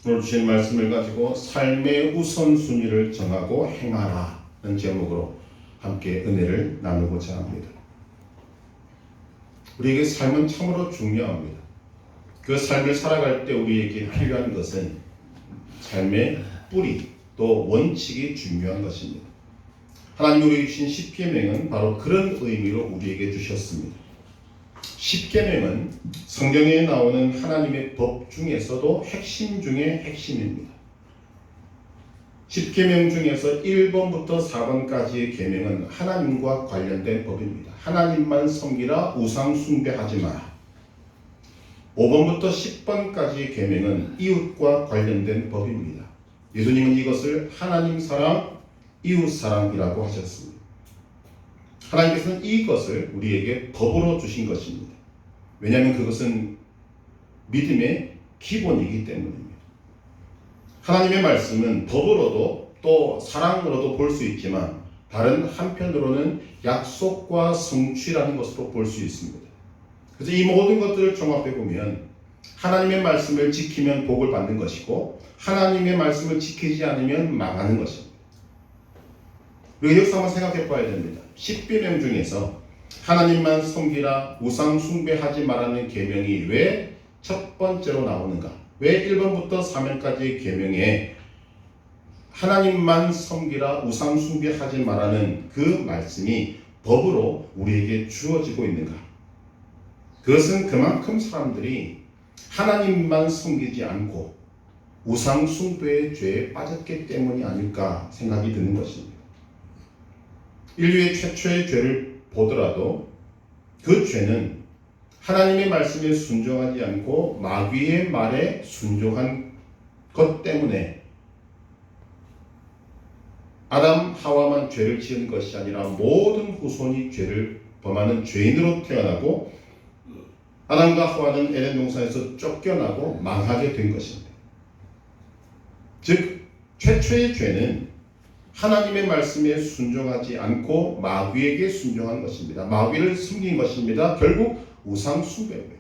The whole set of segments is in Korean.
오늘 주신 말씀을 가지고 삶의 우선순위를 정하고 행하라는 제목으로 함께 은혜를 나누고자 합니다. 우리에게 삶은 참으로 중요합니다. 그 삶을 살아갈 때 우리에게 필요한 것은 삶의 뿌리 또 원칙이 중요한 것입니다. 하나님 우리에게 주신 십계명은 바로 그런 의미로 우리에게 주셨습니다. 십계명은 성경에 나오는 하나님의 법 중에서도 핵심 중의 핵심입니다. 십계명 중에서 1번부터 4번까지의 계명은 하나님과 관련된 법입니다. 하나님만 섬기라, 우상 숭배하지 마라. 5번부터 10번까지의 계명은 이웃과 관련된 법입니다. 예수님은 이것을 하나님 사랑, 이웃 사랑이라고 하셨습니다. 하나님께서는 이것을 우리에게 법으로 주신 것입니다. 왜냐하면 그것은 믿음의 기본이기 때문입니다. 하나님의 말씀은 법으로도 또 사랑으로도 볼 수 있지만 다른 한편으로는 약속과 성취라는 것으로 볼 수 있습니다. 그래서 이 모든 것들을 종합해 보면 하나님의 말씀을 지키면 복을 받는 것이고 하나님의 말씀을 지키지 않으면 망하는 것입니다. 우리가 역사 한번 생각해 봐야 됩니다. 십계명 중에서 하나님만 섬기라, 우상 숭배하지 말라는 계명이 왜 첫 번째로 나오는가? 왜 1번부터 3번까지의 계명에 하나님만 섬기라, 우상 숭배하지 말라는 그 말씀이 법으로 우리에게 주어지고 있는가? 그것은 그만큼 사람들이 하나님만 섬기지 않고 우상 숭배의 죄에 빠졌기 때문이 아닐까 생각이 드는 것입니다. 인류의 최초의 죄를 보더라도 그 죄는 하나님의 말씀에 순종하지 않고 마귀의 말에 순종한 것 때문에 아담, 하와만 죄를 지은 것이 아니라 모든 후손이 죄를 범하는 죄인으로 태어나고 아담과 하와는 에덴 동산에서 쫓겨나고 망하게 된 것입니다. 즉 최초의 죄는 하나님의 말씀에 순종하지 않고 마귀에게 순종한 것입니다. 마귀를 숨긴 것입니다. 결국 우상 숭배입니다.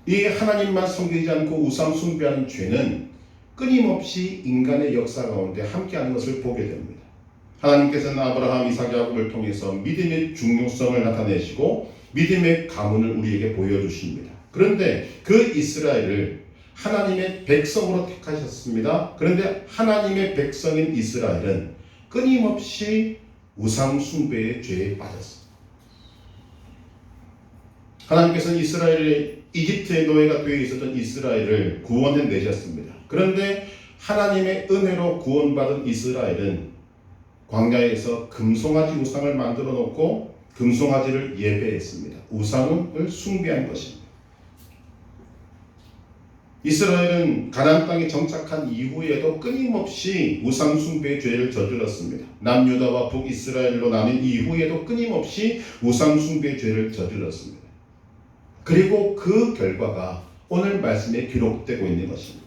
이 하나님만 섬기지 않고 우상 숭배하는 죄는 끊임없이 인간의 역사 가운데 함께하는 것을 보게 됩니다. 하나님께서는 아브라함, 이삭, 야곱을 통해서 믿음의 중요성을 나타내시고 믿음의 가문을 우리에게 보여주십니다. 그런데 그 이스라엘을 하나님의 백성으로 택하셨습니다. 그런데 하나님의 백성인 이스라엘은 끊임없이 우상 숭배의 죄에 빠졌습니다. 하나님께서는 이스라엘의 이집트의 노예가 되어 있었던 이스라엘을 구원해 내셨습니다. 그런데 하나님의 은혜로 구원받은 이스라엘은 광야에서 금송아지 우상을 만들어 놓고 금송아지를 예배했습니다. 우상을 숭배한 것입니다. 이스라엘은 가나안 땅에 정착한 이후에도 끊임없이 우상 숭배의 죄를 저질렀습니다. 남유다와 북이스라엘로 나뉜 이후에도 끊임없이 우상 숭배의 죄를 저질렀습니다. 그리고 그 결과가 오늘 말씀에 기록되고 있는 것입니다.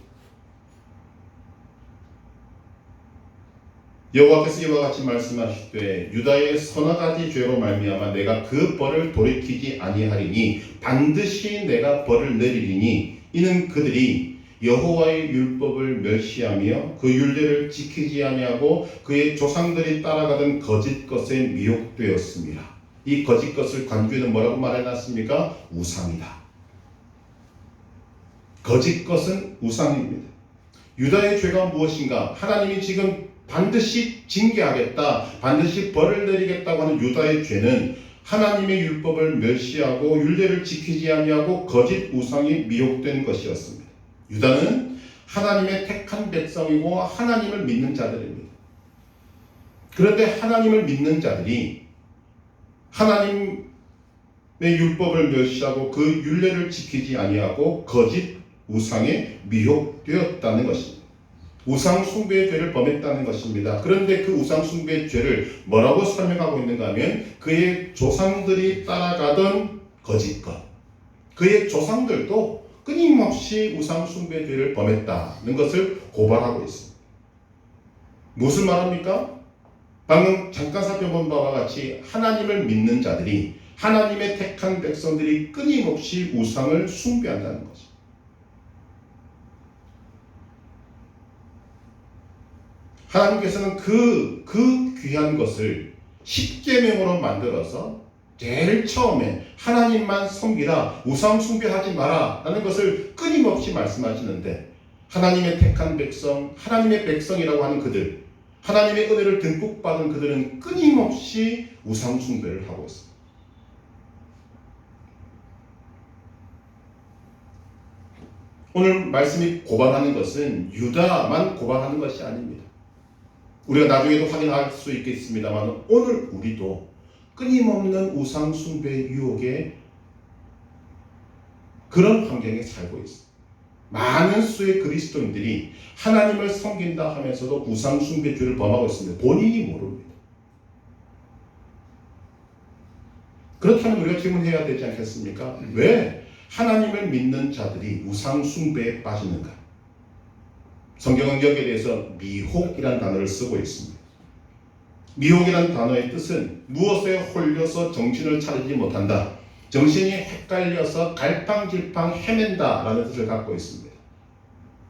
여호와께서 이와 같이 말씀하시되 유다의 서너 가지 죄로 말미암아 내가 그 벌을 돌이키지 아니하리니 반드시 내가 벌을 내리리니 이는 그들이 여호와의 율법을 멸시하며 그 율례를 지키지 아니하고 그의 조상들이 따라가던 거짓 것에 미혹되었습니다. 이 거짓 것을 관주에는 뭐라고 말해놨습니까? 우상이다. 거짓 것은 우상입니다. 유다의 죄가 무엇인가? 하나님이 지금 반드시 징계하겠다, 반드시 벌을 내리겠다고 하는 유다의 죄는 하나님의 율법을 멸시하고 율례를 지키지 아니하고 거짓 우상이 미혹된 것이었습니다. 유다는 하나님의 택한 백성이고 하나님을 믿는 자들입니다. 그런데 하나님을 믿는 자들이 하나님의 율법을 멸시하고 그 율례를 지키지 아니하고 거짓 우상에 미혹되었다는 것입니다. 우상 숭배의 죄를 범했다는 것입니다. 그런데 그 우상 숭배의 죄를 뭐라고 설명하고 있는가 하면 그의 조상들이 따라가던 거짓 것, 그의 조상들도 끊임없이 우상 숭배의 죄를 범했다는 것을 고발하고 있습니다. 무슨 말합니까? 방금 잠깐 살펴본 바와 같이 하나님을 믿는 자들이, 하나님의 택한 백성들이 끊임없이 우상을 숭배한다는 것입니다. 하나님께서는 그 귀한 것을 십계명으로 만들어서 제일 처음에 하나님만 섬기라, 우상 숭배하지 마라 라는 것을 끊임없이 말씀하시는데, 하나님의 택한 백성, 하나님의 백성이라고 하는 그들, 하나님의 은혜를 듬뿍 받은 그들은 끊임없이 우상 숭배를 하고 있습니다. 오늘 말씀이 고발하는 것은 유다만 고발하는 것이 아닙니다. 우리가 나중에도 확인할 수 있겠습니다만 오늘 우리도 끊임없는 우상 숭배 유혹에 그런 환경에 살고 있습니다. 많은 수의 그리스도인들이 하나님을 섬긴다 하면서도 우상 숭배죄를 범하고 있습니다. 본인이 모릅니다. 그렇다면 우리가 질문해야 되지 않겠습니까? 왜 하나님을 믿는 자들이 우상 숭배에 빠지는가? 성경은 여기에 대해서 미혹이라는 단어를 쓰고 있습니다. 미혹이라는 단어의 뜻은 무엇에 홀려서 정신을 차리지 못한다, 정신이 헷갈려서 갈팡질팡 헤맨다 라는 뜻을 갖고 있습니다.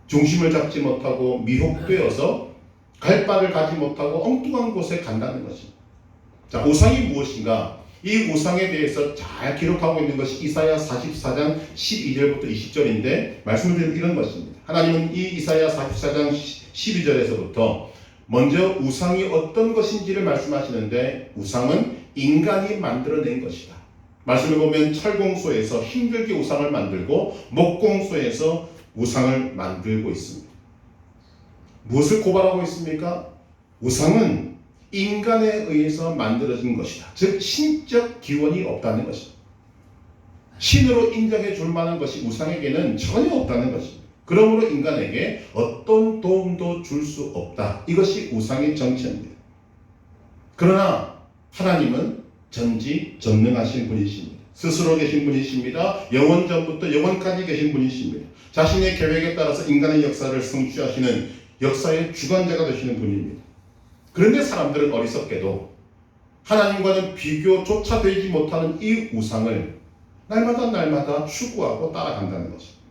중심을 잡지 못하고 미혹되어서 갈 바를 가지 못하고 엉뚱한 곳에 간다는 것입니다. 자, 우상이 무엇인가? 이 우상에 대해서 잘 기록하고 있는 것이 이사야 44장 12절부터 20절인데 말씀을 드리면 이런 것입니다. 하나님은 이 이사야 44장 12절에서부터 먼저 우상이 어떤 것인지를 말씀하시는데, 우상은 인간이 만들어낸 것이다. 말씀을 보면 철공소에서 힘들게 우상을 만들고 목공소에서 우상을 만들고 있습니다. 무엇을 고발하고 있습니까? 우상은 인간에 의해서 만들어진 것이다. 즉 신적 기원이 없다는 것입니다. 신으로 인정해 줄 만한 것이 우상에게는 전혀 없다는 것입니다. 그러므로 인간에게 어떤 도움도 줄 수 없다. 이것이 우상의 정체입니다. 그러나 하나님은 전지전능하신 분이십니다. 스스로 계신 분이십니다. 영원 전부터 영원까지 계신 분이십니다. 자신의 계획에 따라서 인간의 역사를 성취하시는 역사의 주관자가 되시는 분입니다. 그런데 사람들은 어리석게도 하나님과는 비교조차 되지 못하는 이 우상을 날마다 추구하고 따라간다는 것입니다.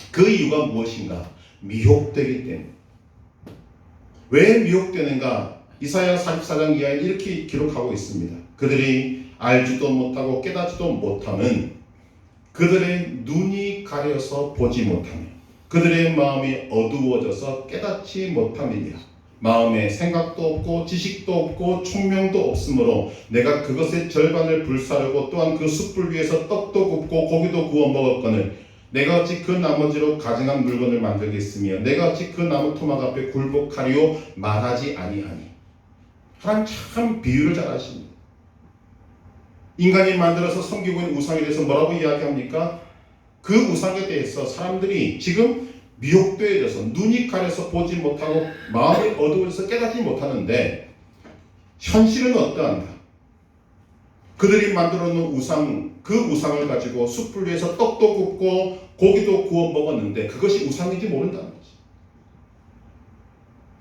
그 이유가 무엇인가? 미혹되기 때문에. 왜 미혹되는가? 이사야 44장 이하에 이렇게 기록하고 있습니다. 그들이 알지도 못하고 깨닫지도 못하면 그들의 눈이 가려서 보지 못하며 그들의 마음이 어두워져서 깨닫지 못함이니라. 마음에 생각도 없고 지식도 없고 총명도 없으므로 내가 그것의 절반을 불사르고 또한 그 숯불 위에서 떡도 굽고 고기도 구워 먹었거늘 내가 어찌 그 나머지로 가증한 물건을 만들겠으며 내가 어찌 그 나무 토막 앞에 굴복하리오 말하지 아니하니. 하나님 참 비유를 잘 하십니다. 인간이 만들어서 섬기고 있는 우상에 대해서 뭐라고 이야기합니까? 그 우상에 대해서 사람들이 지금 미혹되어져서 눈이 가려서 보지 못하고 마음이 어두워져서 깨닫지 못하는데, 현실은 어떠한가? 그들이 만들어 놓은 우상, 그 우상을 가지고 숯불 위에서 떡도 굽고 고기도 구워 먹었는데 그것이 우상인지 모른다는 거지.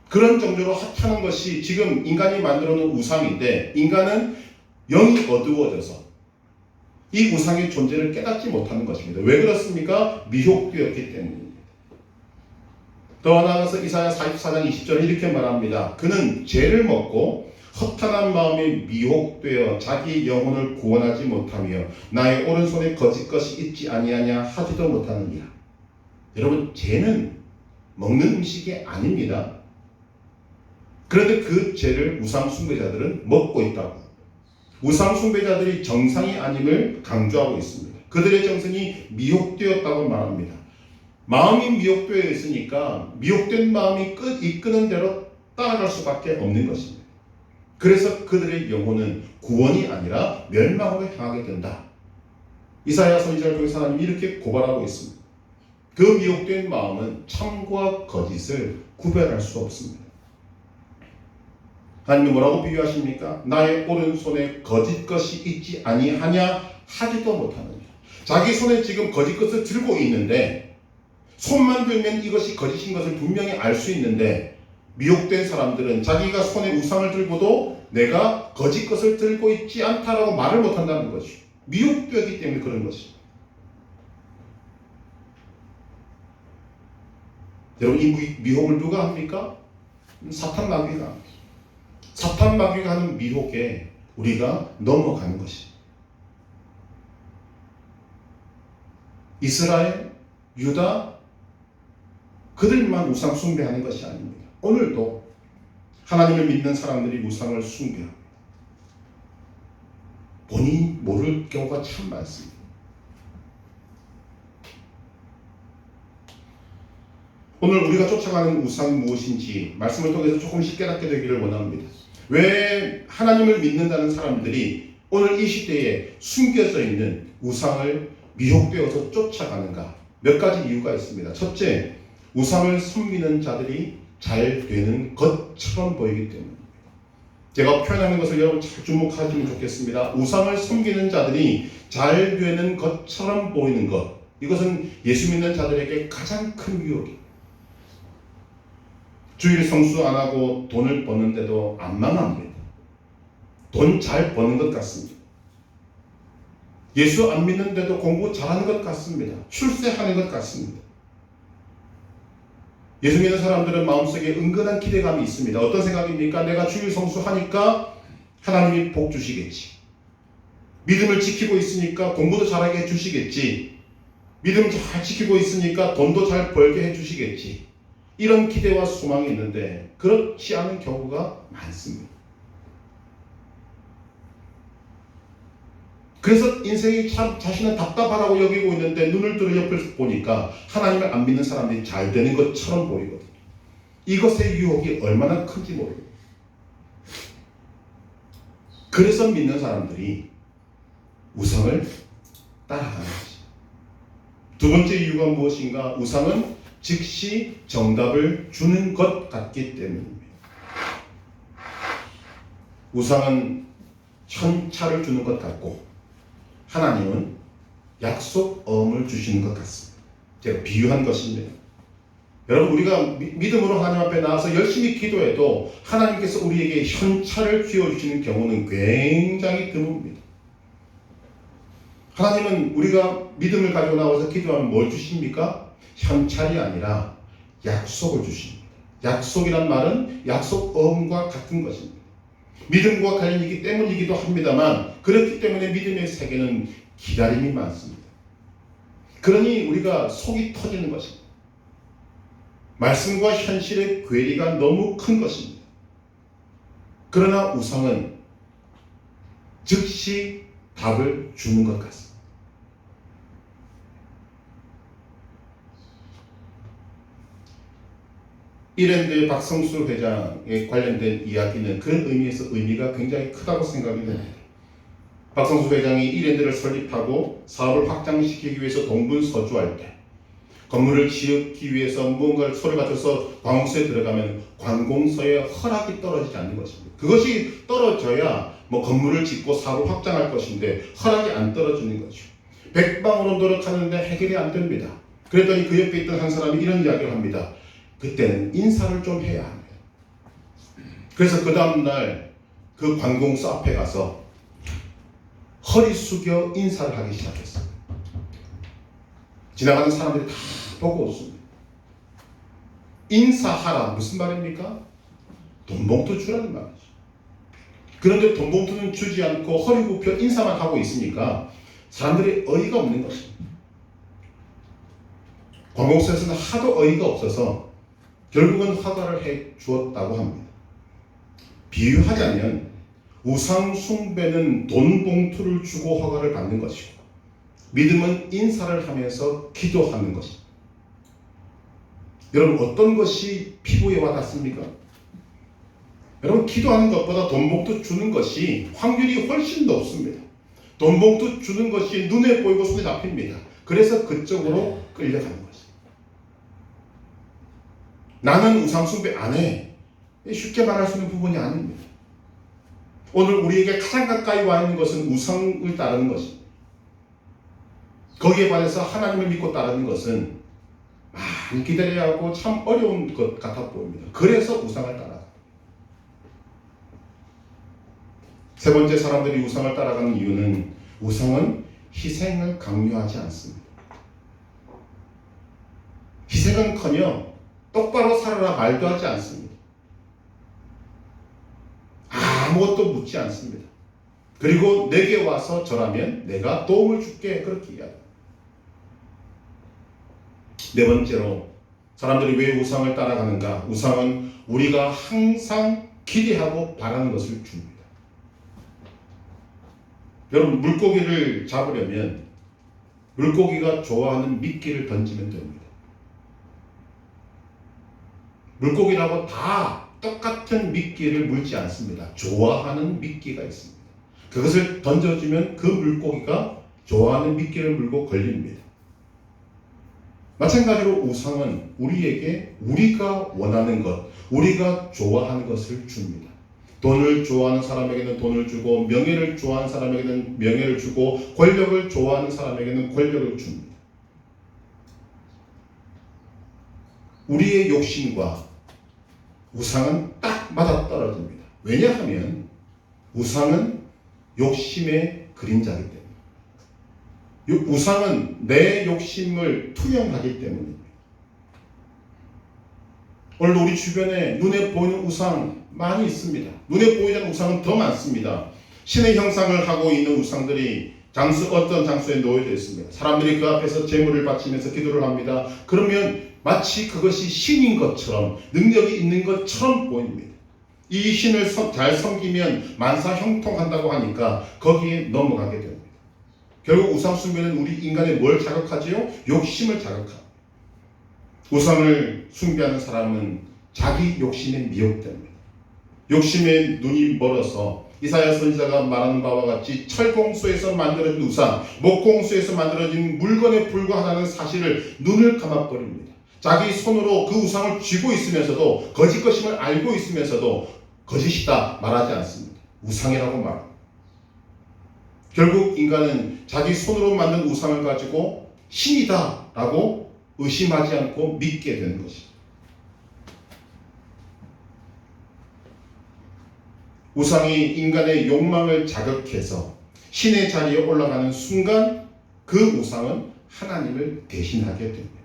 그런 정도로 하찮은 것이 지금 인간이 만들어 놓은 우상인데, 인간은 영이 어두워져서 이 우상의 존재를 깨닫지 못하는 것입니다. 왜 그렇습니까? 미혹되었기 때문입니다. 더 나아가서 이사야 44장 20절에 이렇게 말합니다. 그는 죄를 먹고 허탄한 마음에 미혹되어 자기 영혼을 구원하지 못하며 나의 오른손에 거짓 것이 있지 아니하냐 하지도 못하느니라. 여러분, 죄는 먹는 음식이 아닙니다. 그런데 그 죄를 우상 숭배자들은 먹고 있다고. 우상 숭배자들이 정상이 아님을 강조하고 있습니다. 그들의 정성이 미혹되었다고 말합니다. 마음이 미혹되어 있으니까 미혹된 마음이 이끄는 대로 따라갈 수밖에 없는 것입니다. 그래서 그들의 영혼은 구원이 아니라 멸망으로 향하게 된다. 이사야 선지자를 통해서 하나님이 이렇게 고발하고 있습니다. 그 미혹된 마음은 참과 거짓을 구별할 수 없습니다. 하나님은 뭐라고 비유하십니까? 나의 오른손에 거짓 것이 있지 아니하냐 하지도 못하느냐. 자기 손에 지금 거짓 것을 들고 있는데, 손만 들면 이것이 거짓인 것을 분명히 알 수 있는데, 미혹된 사람들은 자기가 손에 우상을 들고도 내가 거짓 것을 들고 있지 않다라고 말을 못한다는 것이죠. 미혹되었기 때문에 그런 것입니다. 여러분, 이 미혹을 누가 합니까? 사탄 마귀가 하는 미혹에 우리가 넘어가는 것이. 이스라엘, 유다, 그들만 우상 숭배하는 것이 아닙니다. 오늘도 하나님을 믿는 사람들이 우상을 숭배합니다. 본인이 모를 경우가 참 많습니다. 오늘 우리가 쫓아가는 우상이 무엇인지 말씀을 통해서 조금씩 깨닫게 되기를 원합니다. 왜 하나님을 믿는다는 사람들이 오늘 이 시대에 숨겨져 있는 우상을 미혹되어서 쫓아가는가? 몇 가지 이유가 있습니다. 첫째, 우상을 섬기는 자들이 잘 되는 것처럼 보이기 때문입니다. 제가 표현하는 것을 여러분 잘 주목하시면 좋겠습니다. 우상을 섬기는 자들이 잘 되는 것처럼 보이는 것, 이것은 예수 믿는 자들에게 가장 큰 유혹입니다. 주일 성수 안 하고 돈을 버는데도 안 망합니다. 돈 잘 버는 것 같습니다. 예수 안 믿는데도 공부 잘하는 것 같습니다. 출세하는 것 같습니다. 예수 믿는 사람들은 마음속에 은근한 기대감이 있습니다. 어떤 생각입니까? 내가 주일 성수하니까 하나님이 복 주시겠지. 믿음을 지키고 있으니까 공부도 잘하게 해주시겠지. 믿음 잘 지키고 있으니까 돈도 잘 벌게 해주시겠지. 이런 기대와 소망이 있는데 그렇지 않은 경우가 많습니다. 그래서 인생이 참 자신은 답답하다고 여기고 있는데 눈을 들어 옆을 보니까 하나님을 안 믿는 사람들이 잘 되는 것처럼 보이거든요. 이것의 유혹이 얼마나 큰지 모르겠어요. 그래서 믿는 사람들이 우상을 따라가는 것이죠. 두 번째 이유가 무엇인가? 우상은 즉시 정답을 주는 것 같기 때문입니다. 우상은 현찰을 주는 것 같고 하나님은 약속어음을 주시는 것 같습니다. 제가 비유한 것입니다. 여러분, 우리가 믿음으로 하나님 앞에 나와서 열심히 기도해도 하나님께서 우리에게 현찰을 쥐어주시는 경우는 굉장히 드뭅니다. 하나님은 우리가 믿음을 가지고 나와서 기도하면 뭘 주십니까? 현찰이 아니라 약속을 주십니다. 약속이란 말은 약속어음과 같은 것입니다. 믿음과 관련이기 때문이기도 합니다만 그렇기 때문에 믿음의 세계는 기다림이 많습니다. 그러니 우리가 속이 터지는 것입니다. 말씀과 현실의 괴리가 너무 큰 것입니다. 그러나 우상은 즉시 답을 주는 것 같습니다. 이랜드의 박성수 회장에 관련된 이야기는 그런 의미에서 의미가 굉장히 크다고 생각이 됩니다. 박성수 회장이 이랜드를 설립하고 사업을 확장시키기 위해서 동분서주할 때 건물을 지었기 위해서 무언가를 서류 갖춰서 관공서에 들어가면 관공서의 허락이 떨어지지 않는 것입니다. 그것이 떨어져야 건물을 짓고 사업을 확장할 것인데 허락이 안 떨어지는 거죠. 백방으로 노력하는데 해결이 안 됩니다. 그랬더니 그 옆에 있던 한 사람이 이런 이야기를 합니다. 그때는 인사를 좀 해야 합니다. 그래서 그 다음날 그 관공서 앞에 가서 허리 숙여 인사를 하기 시작했어요. 지나가는 사람들이 다 보고 웃습니다. 인사하라 무슨 말입니까? 돈봉투 주라는 말이죠. 그런데 돈봉투는 주지 않고 허리 굽혀 인사만 하고 있으니까 사람들이 어이가 없는 것입니다. 관공서에서는 하도 어이가 없어서 결국은 허가를 해 주었다고 합니다. 비유하자면 우상 숭배는 돈 봉투를 주고 허가를 받는 것이고 믿음은 인사를 하면서 기도하는 것입니다. 여러분, 어떤 것이 피부에 와닿습니까? 여러분, 기도하는 것보다 돈 봉투 주는 것이 확률이 훨씬 높습니다. 돈 봉투 주는 것이 눈에 보이고 손에 잡힙니다. 그래서 그쪽으로 끌려가는 것입니다. 나는 우상 숭배 안 해. 쉽게 말할 수 있는 부분이 아닙니다. 오늘 우리에게 가장 가까이 와 있는 것은 우상을 따르는 것입니다. 거기에 반해서 하나님을 믿고 따르는 것은 많이 기다려야 하고 참 어려운 것 같아 보입니다. 그래서 우상을 따라갑니다. 세 번째, 사람들이 우상을 따라가는 이유는 우상은 희생을 강요하지 않습니다. 희생은커녕 똑바로 살아라 말도 하지 않습니다. 아무것도 묻지 않습니다. 그리고 내게 와서 절하면 내가 도움을 줄게, 그렇게 이야기합니다. 네 번째로 사람들이 왜 우상을 따라가는가? 우상은 우리가 항상 기대하고 바라는 것을 줍니다. 여러분, 물고기를 잡으려면 물고기가 좋아하는 미끼를 던지면 됩니다. 물고기라고 다 똑같은 미끼를 물지 않습니다. 좋아하는 미끼가 있습니다. 그것을 던져주면 그 물고기가 좋아하는 미끼를 물고 걸립니다. 마찬가지로 우상은 우리에게 우리가 원하는 것, 우리가 좋아하는 것을 줍니다. 돈을 좋아하는 사람에게는 돈을 주고, 명예를 좋아하는 사람에게는 명예를 주고, 권력을 좋아하는 사람에게는 권력을 줍니다. 우리의 욕심과 우상은 딱 맞아떨어집니다. 왜냐하면 우상은 욕심의 그림자이기 때문에. 우상은 내 욕심을 투영하기 때문입니다. 오늘 우리 주변에 눈에 보이는 우상 많이 있습니다. 눈에 보이지 않는 우상은 더 많습니다. 신의 형상을 하고 있는 우상들이 어떤 장소에 놓여져 있습니다. 사람들이 그 앞에서 제물을 바치면서 기도를 합니다. 그러면 마치 그것이 신인 것처럼, 능력이 있는 것처럼 보입니다. 이 신을 잘 섬기면 만사 형통한다고 하니까 거기에 넘어가게 됩니다. 결국 우상 숭배는 우리 인간의 뭘 자극하지요? 욕심을 자극합니다. 우상을 숭배하는 사람은 자기 욕심에 미혹됩니다. 욕심에 눈이 멀어서 이사야 선지자가 말하는 바와 같이 철공소에서 만들어진 우상, 목공소에서 만들어진 물건에 불과하다는 사실을 눈을 감아버립니다. 자기 손으로 그 우상을 쥐고 있으면서도, 거짓 것임을 알고 있으면서도 거짓이다 말하지 않습니다. 우상이라고 말합니다. 결국 인간은 자기 손으로 만든 우상을 가지고 신이다 라고 의심하지 않고 믿게 되는 것입니다. 우상이 인간의 욕망을 자극해서 신의 자리에 올라가는 순간 그 우상은 하나님을 대신하게 됩니다.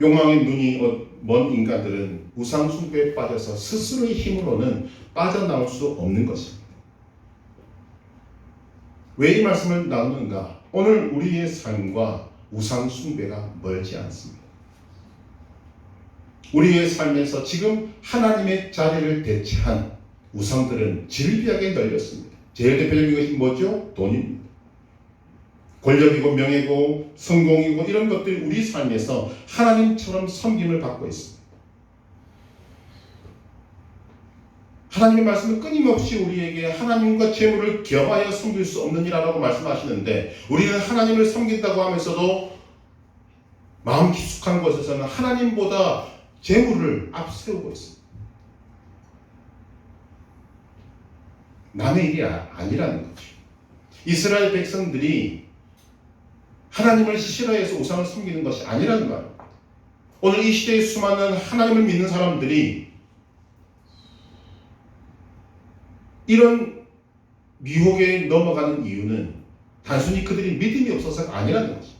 욕망의 눈이 먼 인간들은 우상 숭배에 빠져서 스스로의 힘으로는 빠져나올 수 없는 것입니다. 왜 이 말씀을 나누는가? 오늘 우리의 삶과 우상 숭배가 멀지 않습니다. 우리의 삶에서 지금 하나님의 자리를 대체한 우상들은 질비하게 널렸습니다. 제일 대표적인 것이 뭐죠? 돈입니다. 권력이고 명예고 성공이고 이런 것들이 우리 삶에서 하나님처럼 섬김을 받고 있습니다. 하나님의 말씀은 끊임없이 우리에게 하나님과 재물을 겸하여 섬길 수 없느니라라고 말씀하시는데, 우리는 하나님을 섬긴다고 하면서도 마음 깊숙한 곳에서는 하나님보다 재물을 앞세우고 있습니다. 남의 일이 아니라는 거죠. 이스라엘 백성들이 하나님을 싫어해서 우상을 섬기는 것이 아니라는 거예요. 오늘 이 시대에 수많은 하나님을 믿는 사람들이 이런 미혹에 넘어가는 이유는 단순히 그들이 믿음이 없어서가 아니라는 거죠.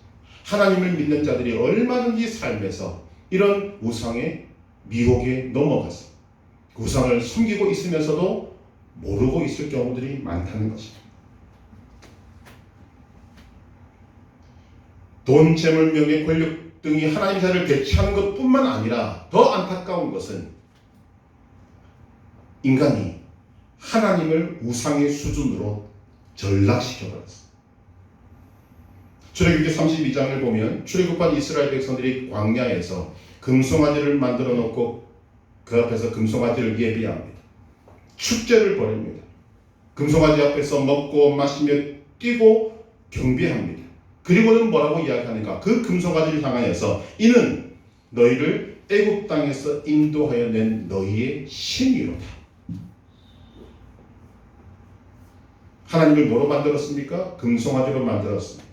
하나님을 믿는 자들이 얼마든지 삶에서 이런 우상의 미혹에 넘어가서 우상을 숨기고 있으면서도 모르고 있을 경우들이 많다는 것입니다. 돈, 재물, 명예, 권력 등이 하나님 자리를 대체하는 것뿐만 아니라 더 안타까운 것은 인간이 하나님을 우상의 수준으로 전락시켜버렸습니다. 출애굽기 32장을 보면 출애굽한 이스라엘 백성들이 광야에서 금송아지를 만들어 놓고 그 앞에서 금송아지를 예비합니다. 축제를 벌입니다. 금송아지 앞에서 먹고 마시며 뛰고 경배합니다. 그리고는 뭐라고 이야기하는가? 그 금송아지를 향하여서 이는 너희를 애굽 땅에서 인도하여 낸 너희의 신이로다. 하나님을 뭐로 만들었습니까? 금송아지로 만들었습니다.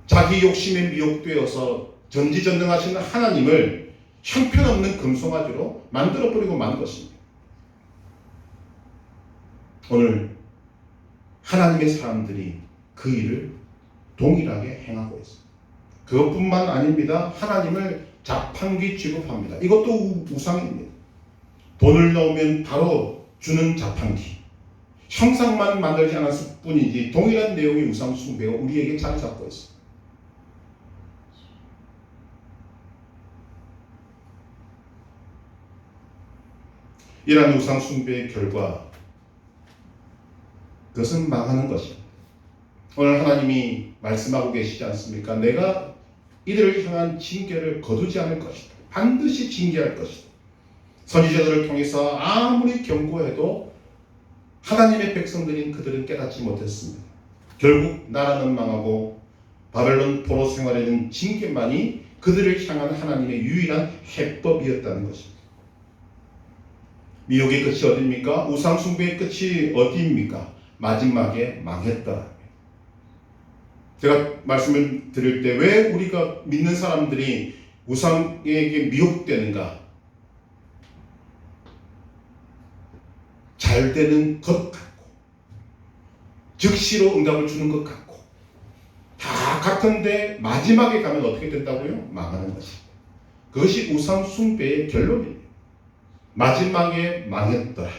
자기 욕심에 미혹되어서 전지전능하신 하나님을 형편없는 금송아지로 만들어버리고 만 것입니다. 오늘 하나님의 사람들이 그 일을 동일하게 행하고 있습니다. 그것뿐만 아닙니다. 하나님을 자판기 취급합니다. 이것도 우상입니다. 돈을 넣으면 바로 주는 자판기, 형상만 만들지 않았을 뿐이지 동일한 내용의 우상 숭배가 우리에게 자리 잡고 있습니다. 이러한 우상 숭배의 결과, 그것은 망하는 것입니다. 오늘 하나님이 말씀하고 계시지 않습니까? 내가 이들을 향한 징계를 거두지 않을 것이다. 반드시 징계할 것이다. 선지자들을 통해서 아무리 경고해도 하나님의 백성들인 그들은 깨닫지 못했습니다. 결국 나라는 망하고 바벨론 포로 생활에는 징계만이 그들을 향한 하나님의 유일한 해법이었다는 것입니다. 미혹의 끝이 어디입니까? 우상 숭배의 끝이 어디입니까? 마지막에 망했다. 제가 말씀을 드릴 때 왜 우리가 믿는 사람들이 우상에게 미혹되는가? 잘 되는 것 같고, 즉시로 응답을 주는 것 같고, 다 같은데 마지막에 가면 어떻게 된다고요? 망하는 것입니다. 그것이 우상 숭배의 결론입니다. 마지막에 망했더라.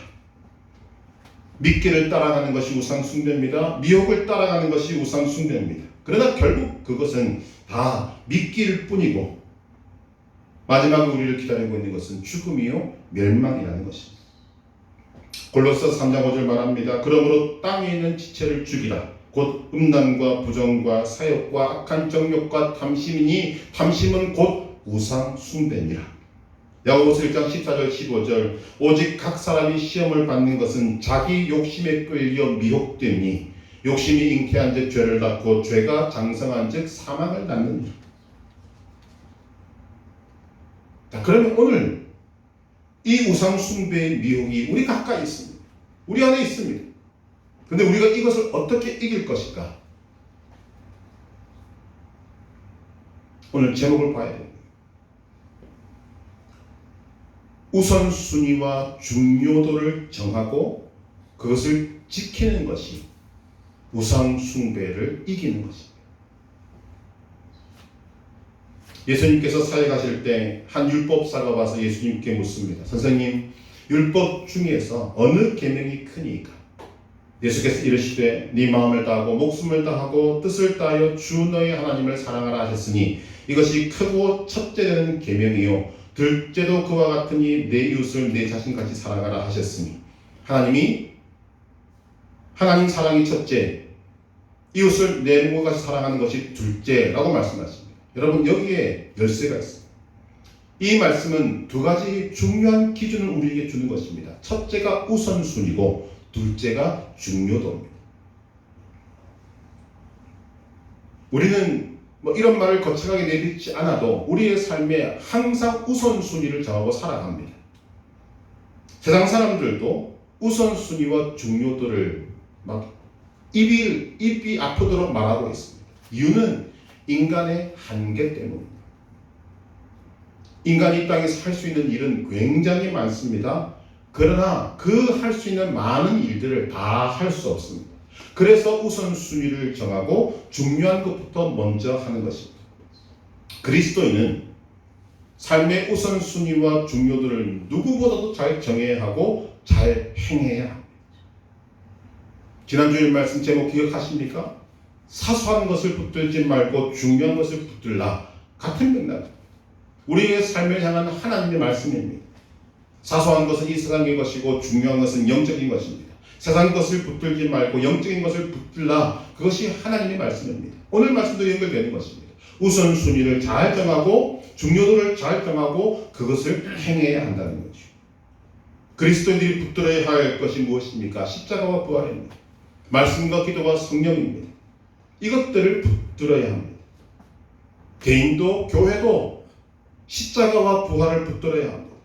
미끼를 따라가는 것이 우상 숭배입니다. 미혹을 따라가는 것이 우상 숭배입니다. 그러나 결국 그것은 다 미끼일 뿐이고 마지막에 우리를 기다리고 있는 것은 죽음이요 멸망이라는 것입니다. 골로새 3장 5절 말합니다. 그러므로 땅에 있는 지체를 죽이라. 곧 음란과 부정과 사욕과 악한 정욕과 탐심이니 탐심은 곧 우상 숭배니라. 야고보서 1장 14절 15절 오직 각 사람이 시험을 받는 것은 자기 욕심에 끌려 미혹되니 욕심이 잉태한 즉 죄를 낳고 죄가 장성한 즉 사망을 낳느니라. 자, 그러면 오늘 이 우상 숭배의 미혹이 우리 가까이 있습니다. 우리 안에 있습니다. 그런데 우리가 이것을 어떻게 이길 것일까? 오늘 제목을 봐야 됩니다. 우선순위와 중요도를 정하고 그것을 지키는 것이 우상 숭배를 이기는 것입니다. 예수님께서 사역하실 때 한 율법사가 와서 예수님께 묻습니다. 선생님, 율법 중에서 어느 계명이 크니까? 예수께서 이르시되 네 마음을 다하고 목숨을 다하고 뜻을 다하여 주 너의 하나님을 사랑하라 하셨으니 이것이 크고 첫째 되는 계명이요 둘째도 그와 같으니 내 이웃을 내 자신같이 사랑하라 하셨으니 하나님 사랑이 첫째, 이웃을 내 몸과 같이 사랑하는 것이 둘째라고 말씀하십니다. 여러분 여기에 열쇠가 있습니다. 이 말씀은 두 가지 중요한 기준을 우리에게 주는 것입니다. 첫째가 우선순위고 둘째가 중요도입니다. 우리는 이런 말을 거창하게 내뱉지 않아도 우리의 삶에 항상 우선순위를 정하고 살아갑니다. 세상 사람들도 우선순위와 중요도를 입이 아프도록 말하고 있습니다. 이유는 인간의 한계 때문입니다. 인간이 이 땅에서 할 수 있는 일은 굉장히 많습니다. 그러나 그 할 수 있는 많은 일들을 다 할 수 없습니다. 그래서 우선순위를 정하고 중요한 것부터 먼저 하는 것입니다. 그리스도인은 삶의 우선순위와 중요도를 누구보다도 잘 정해야 하고 잘 행해야 합니다. 지난주에 말씀 제목 기억하십니까? 사소한 것을 붙들지 말고 중요한 것을 붙들라. 같은 맥락입니다. 우리의 삶을 향한 하나님의 말씀입니다. 사소한 것은 이 세상의 것이고 중요한 것은 영적인 것입니다. 세상 것을 붙들지 말고 영적인 것을 붙들라. 그것이 하나님의 말씀입니다. 오늘 말씀도 연결되는 것입니다. 우선순위를 잘 정하고 중요도를 잘 정하고 그것을 행해야 한다는 거죠. 그리스도인들이 붙들어야 할 것이 무엇입니까? 십자가와 부활입니다. 말씀과 기도와 성령입니다. 이것들을 붙들어야 합니다. 개인도 교회도 십자가와 부활을 붙들어야 합니다.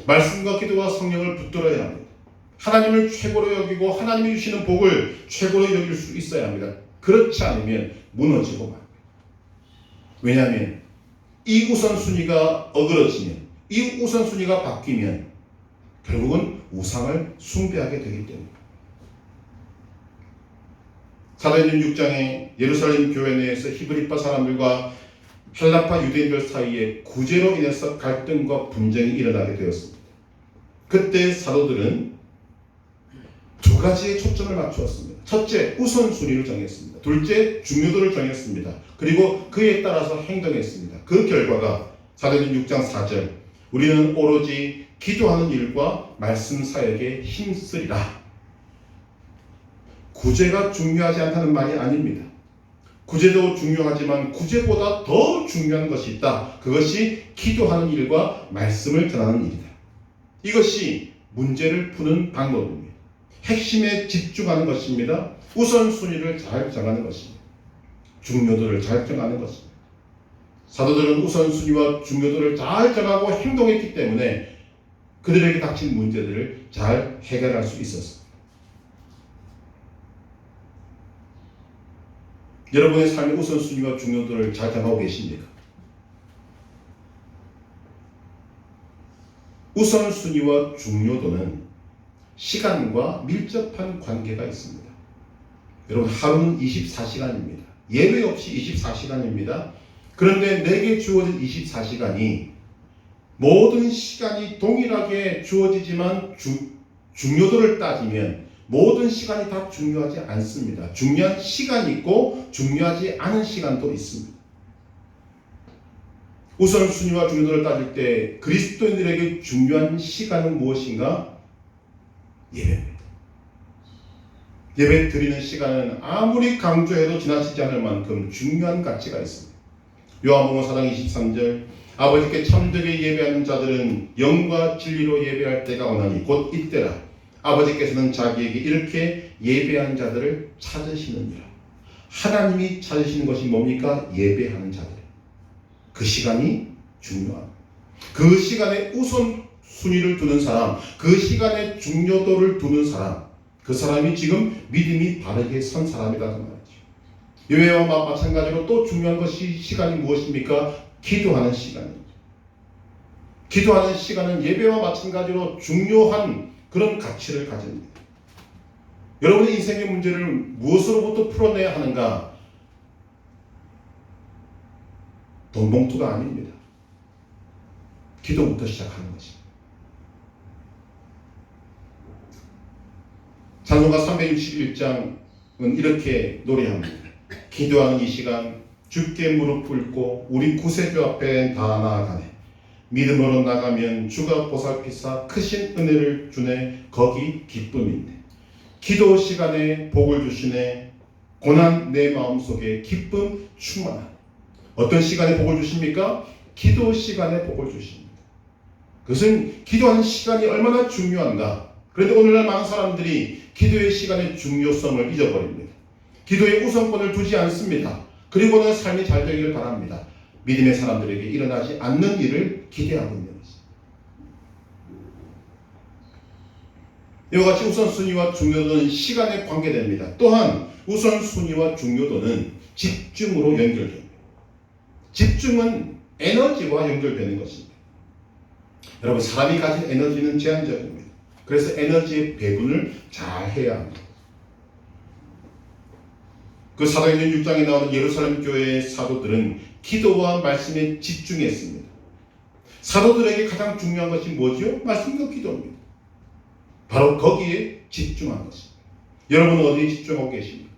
말씀과 기도와 성령을 붙들어야 합니다. 하나님을 최고로 여기고 하나님이 주시는 복을 최고로 여길 수 있어야 합니다. 그렇지 않으면 무너지고 맙니다. 왜냐하면 이 우선순위가 어그러지면, 이 우선순위가 바뀌면 결국은 우상을 숭배하게 되기 때문입니다. 사도행전 6장에 예루살렘 교회 내에서 히브리파 사람들과 헬라파 유대인들 사이에 구제로 인해서 갈등과 분쟁이 일어나게 되었습니다. 그때 사도들은 두 가지의 초점을 맞추었습니다. 첫째, 우선순위를 정했습니다. 둘째, 중요도를 정했습니다. 그리고 그에 따라서 행동했습니다. 그 결과가 사도행전 6장 4절, 우리는 오로지 기도하는 일과 말씀 사역에 힘쓰리라. 구제가 중요하지 않다는 말이 아닙니다. 구제도 중요하지만 구제보다 더 중요한 것이 있다. 그것이 기도하는 일과 말씀을 전하는 일이다. 이것이 문제를 푸는 방법입니다. 핵심에 집중하는 것입니다. 우선순위를 잘 정하는 것입니다. 중요도를 잘 정하는 것입니다. 사도들은 우선순위와 중요도를 잘 정하고 행동했기 때문에 그들에게 닥친 문제들을 잘 해결할 수 있었습니다. 여러분의 삶의 우선순위와 중요도를 잘 정하고 계십니까? 우선순위와 중요도는 시간과 밀접한 관계가 있습니다. 여러분, 하루는 24시간입니다. 예외 없이 24시간입니다. 그런데 내게 주어진 24시간이 모든 시간이 동일하게 주어지지만 중요도를 따지면 모든 시간이 다 중요하지 않습니다. 중요한 시간이 있고 중요하지 않은 시간도 있습니다. 우선순위와 중요도를 따질 때 그리스도인들에게 중요한 시간은 무엇인가? 예배입니다. 예배 드리는 시간은 아무리 강조해도 지나치지 않을 만큼 중요한 가치가 있습니다. 요한복음 4장 23절, 아버지께 참되게 예배하는 자들은 영과 진리로 예배할 때가 오나니 곧 이때라. 아버지께서는 자기에게 이렇게 예배하는 자들을 찾으시느니라. 하나님이 찾으시는 것이 뭡니까? 예배하는 자들. 그 시간이 중요합니다. 그 시간에 우선순위를 두는 사람, 그 시간에 중요도를 두는 사람, 그 사람이 지금 믿음이 바르게 선 사람이다 그 말이죠. 예배와 마찬가지로 또 중요한 것이 시간이 무엇입니까? 기도하는 시간입니다. 기도하는 시간은 예배와 마찬가지로 중요한 그런 가치를 가집니다. 여러분의 인생의 문제를 무엇으로부터 풀어내야 하는가? 돈 봉투가 아닙니다. 기도부터 시작하는 것입니다. 찬송가 361장은 이렇게 노래합니다. 기도하는 이 시간 주께 무릎 꿇고 우리 구세주 앞에 다 나아가네. 믿음으로 나가면 주가 보살피사 크신 은혜를 주네. 거기 기쁨이 있네. 기도 시간에 복을 주시네. 고난 내 마음속에 기쁨 충만하네. 어떤 시간에 복을 주십니까? 기도 시간에 복을 주십니다. 그것은 기도하는 시간이 얼마나 중요한가. 그런데 오늘날 많은 사람들이 기도의 시간의 중요성을 잊어버립니다. 기도에 우선권을 두지 않습니다. 그리고는 삶이 잘 되기를 바랍니다. 믿음의 사람들에게 일어나지 않는 일을 기대하고 있는 것입니다. 이와 같이 우선순위와 중요도는 시간에 관계됩니다. 또한 우선순위와 중요도는 집중으로 연결됩니다. 집중은 에너지와 연결되는 것입니다. 여러분, 사람이 가진 에너지는 제한적입니다. 그래서 에너지의 배분을 잘 해야 합니다. 그 사도행전 6장에 나오는 예루살렘 교회의 사도들은 기도와 말씀에 집중했습니다. 사도들에게 가장 중요한 것이 뭐죠? 말씀과 기도입니다. 바로 거기에 집중한 것입니다. 여러분은 어디에 집중하고 계십니까?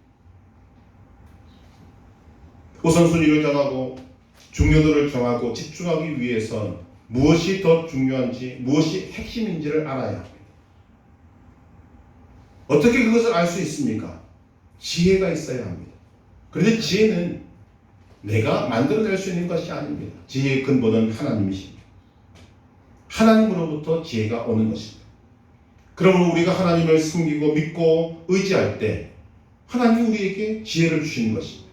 우선순위를 정하고 중요도를 정하고 집중하기 위해선 무엇이 더 중요한지, 무엇이 핵심인지를 알아야 합니다. 어떻게 그것을 알 수 있습니까? 지혜가 있어야 합니다. 그런데 지혜는 내가 만들어낼 수 있는 것이 아닙니다. 지혜의 근본은 하나님이십니다. 하나님으로부터 지혜가 오는 것입니다. 그러므로 우리가 하나님을 섬기고 믿고 의지할 때 하나님이 우리에게 지혜를 주시는 것입니다.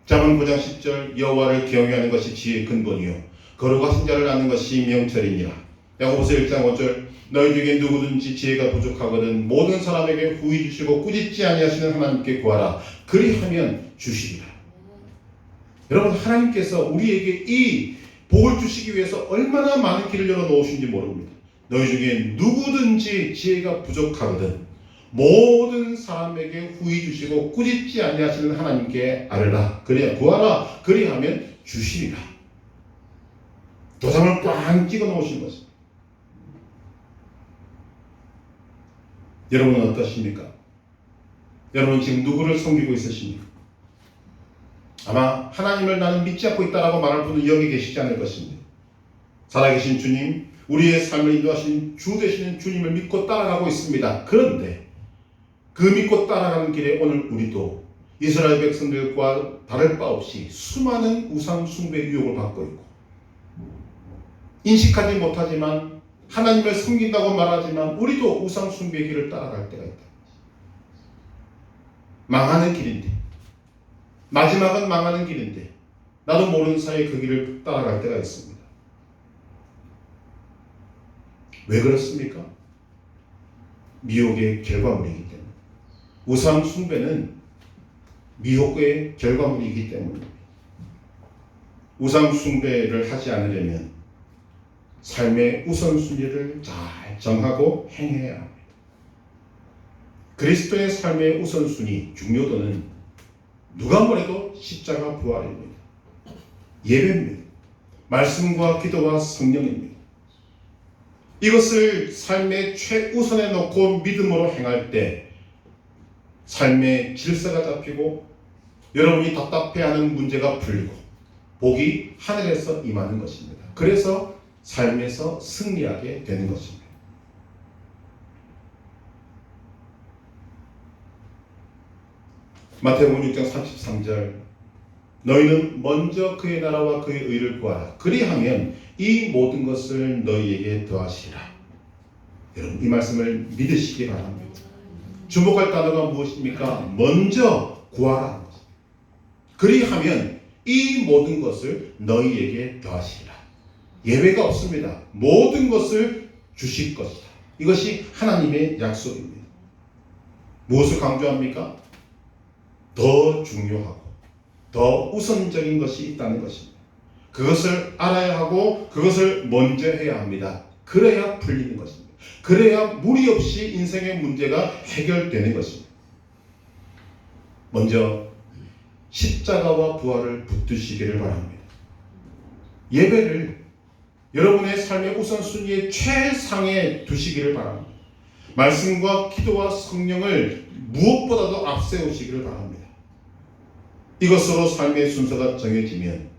잠언 9장 10절, 여호와를 경외하는 것이 지혜의 근본이요 거룩하신 자를 아는 것이 명철이니라. 야고보서 1장 5절, 너희 중에 누구든지 지혜가 부족하거든 모든 사람에게 후히 주시고 꾸짖지 아니하시는 하나님께 구하라. 그리하면 주시리라. 여러분, 하나님께서 우리에게 이 복을 주시기 위해서 얼마나 많은 길을 열어놓으신지 모릅니다. 너희 중에 누구든지 지혜가 부족하거든 모든 사람에게 후히 주시고 꾸짖지 아니하시는 하나님께 아뢰라. 그래야 구하라. 그리하면 주시리라. 도장을 꽝 찍어 놓으신 것입니다. 여러분은 어떠십니까? 여러분 지금 누구를 섬기고 있으십니까? 아마 하나님을 나는 믿지 않고 있다라고 말할 분은 여기 계시지 않을 것입니다. 살아계신 주님, 우리의 삶을 인도하신 주 되시는 주님을 믿고 따라가고 있습니다. 그런데 그 믿고 따라가는 길에 오늘 우리도 이스라엘 백성들과 다를 바 없이 수많은 우상 숭배 유혹을 받고 있고, 인식하지 못하지만 하나님을 섬긴다고 말하지만 우리도 우상 숭배의 길을 따라갈 때가 있다. 망하는 길인데, 마지막은 망하는 길인데 나도 모르는 사이에 그 길을 따라갈 때가 있습니다. 왜 그렇습니까? 미혹의 결과물이기 때문에. 우상 숭배는 미혹의 결과물이기 때문입니다. 우상 숭배를 하지 않으려면 삶의 우선순위를 잘 정하고 행해야 합니다. 그리스도의 삶의 우선순위, 중요도는 누가 뭐래도 십자가 부활입니다. 예배입니다. 말씀과 기도와 성령입니다. 이것을 삶의 최우선에 놓고 믿음으로 행할 때 삶의 질서가 잡히고 여러분이 답답해하는 문제가 풀리고 복이 하늘에서 임하는 것입니다. 그래서 삶에서 승리하게 되는 것입니다. 마태복음 6장 33절, 너희는 먼저 그의 나라와 그의 의를 구하라. 그리하면 이 모든 것을 너희에게 더하시리라. 여러분 이 말씀을 믿으시기 바랍니다. 주목할 단어가 무엇입니까? 먼저 구하라는 것입니다. 그리하면 이 모든 것을 너희에게 더하시리라. 예외가 없습니다. 모든 것을 주실 것이다. 이것이 하나님의 약속입니다. 무엇을 강조합니까? 더 중요하고 더 우선적인 것이 있다는 것입니다. 그것을 알아야 하고 그것을 먼저 해야 합니다. 그래야 풀리는 것입니다. 그래야 무리 없이 인생의 문제가 해결되는 것입니다. 먼저 십자가와 부활을 붙드시기를 바랍니다. 예배를 여러분의 삶의 우선순위의 최상에 두시기를 바랍니다. 말씀과 기도와 성령을 무엇보다도 앞세우시기를 바랍니다. 이것으로 삶의 순서가 정해지면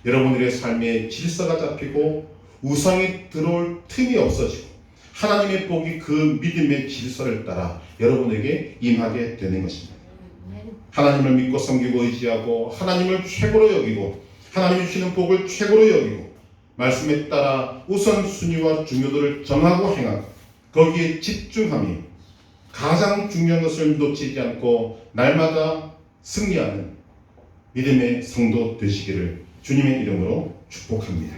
여러분들의 삶의 질서가 잡히고 우상이 들어올 틈이 없어지고 하나님의 복이 그 믿음의 질서를 따라 여러분에게 임하게 되는 것입니다. 하나님을 믿고 섬기고 의지하고 하나님을 최고로 여기고 하나님이 주시는 복을 최고로 여기고 말씀에 따라 우선순위와 중요도를 정하고 행하고 거기에 집중하며 가장 중요한 것을 놓치지 않고 날마다 승리하는 믿음의 성도 되시기를 주님의 이름으로 축복합니다.